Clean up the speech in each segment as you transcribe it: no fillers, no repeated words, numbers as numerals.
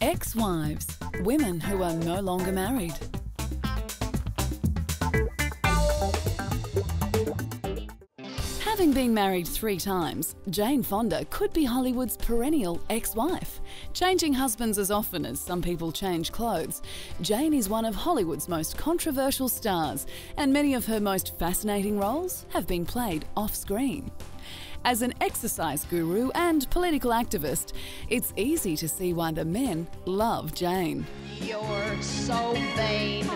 Ex-wives, women who are no longer married. Having been married 3 times, Jane Fonda could be Hollywood's perennial ex-wife. Changing husbands as often as some people change clothes, Jane is one of Hollywood's most controversial stars, and many of her most fascinating roles have been played off-screen. As an exercise guru and political activist, it's easy to see why the men love Jane. You're so vain.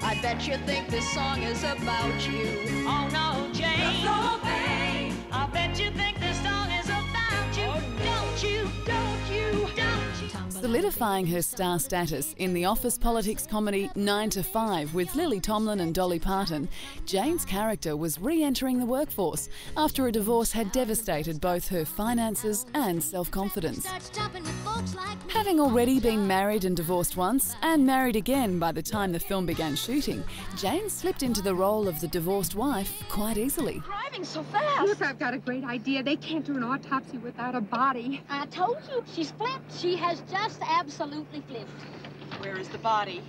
I bet you think this song is about you. Oh no, Jane. You're so vain. I bet you think this song is about you. Oh, don't you, don't you, don't you. Solidifying her star status in the office politics comedy 9 to 5 with Lily Tomlin and Dolly Parton, Jane's character was re-entering the workforce after a divorce had devastated both her finances and self-confidence. Having already been married and divorced once, and married again by the time the film began shooting, Jane slipped into the role of the divorced wife quite easily. Driving so fast. Look, I've got a great idea. They can't do an autopsy without a body. I told you, she's flipped. She has just absolutely flipped. Where is the body?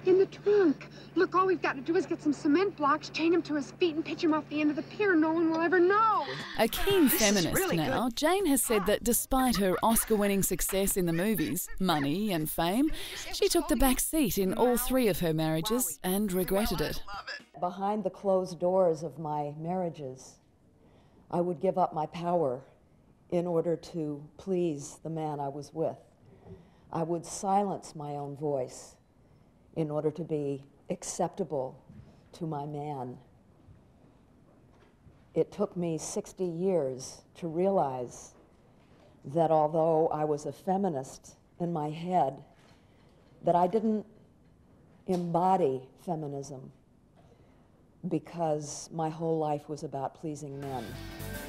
In the trunk. Look, all we've got to do is get some cement blocks, chain him to his feet, and pitch him off the end of the pier. No one will ever know. A keen feminist now, Jane has said that despite her Oscar-winning success in the movies, money and fame, she took the back seat in all 3 of her marriages and regretted it. Behind the closed doors of my marriages, I would give up my power in order to please the man I was with. I would silence my own voice in order to be acceptable to my man. It took me 60 years to realize that although I was a feminist in my head, that I didn't embody feminism because my whole life was about pleasing men.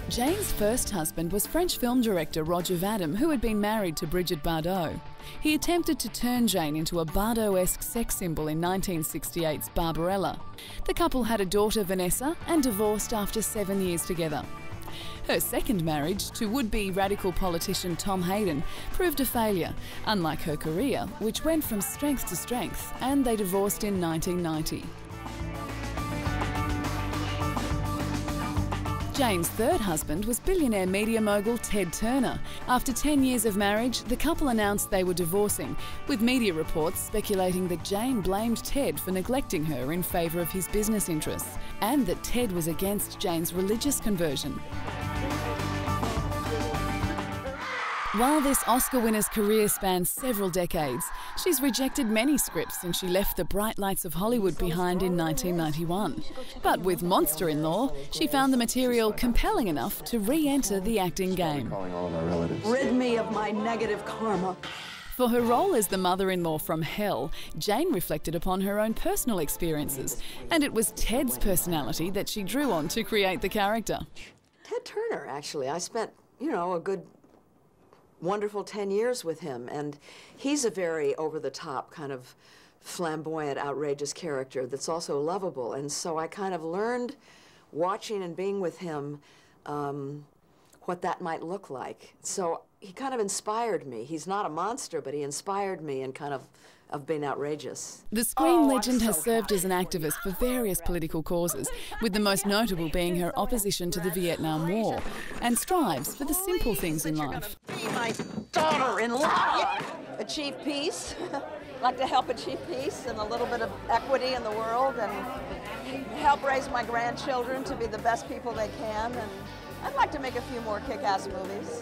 Jane's first husband was French film director Roger Vadim, who had been married to Brigitte Bardot. He attempted to turn Jane into a Bardot-esque sex symbol in 1968's Barbarella. The couple had a daughter, Vanessa, and divorced after 7 years together. Her second marriage to would-be radical politician Tom Hayden proved a failure, unlike her career, which went from strength to strength, and they divorced in 1990. Jane's third husband was billionaire media mogul Ted Turner. After 10 years of marriage, the couple announced they were divorcing, with media reports speculating that Jane blamed Ted for neglecting her in favour of his business interests, and that Ted was against Jane's religious conversion. While this Oscar winner's career spans several decades, she's rejected many scripts since she left the bright lights of Hollywood behind in 1991. But with Monster-in-Law, she found the material compelling enough to re-enter the acting game. Rid me of my negative karma. For her role as the mother-in-law from hell, Jane reflected upon her own personal experiences, and it was Ted's personality that she drew on to create the character. Ted Turner, actually. I spent, a good wonderful 10 years with him, and he's a very over-the-top kind of flamboyant, outrageous character that's also lovable, and so I kind of learned, watching and being with him, what that might look like. So he kind of inspired me. He's not a monster, but he inspired me in kind of being outrageous. The screen legend has served as an activist for various political causes, with the most notable being her opposition to the Vietnam War, and strives for the simple things in life. Be my daughter-in-law. Achieve peace. Like to help achieve peace and a little bit of equity in the world, and help raise my grandchildren to be the best people they can, and I'd like to make a few more kick-ass movies.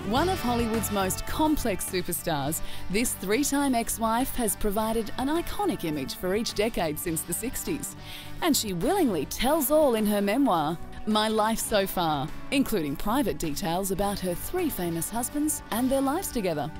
One of Hollywood's most complex superstars, this 3-time ex-wife has provided an iconic image for each decade since the 60s. And she willingly tells all in her memoir, My Life So Far, including private details about her 3 famous husbands and their lives together.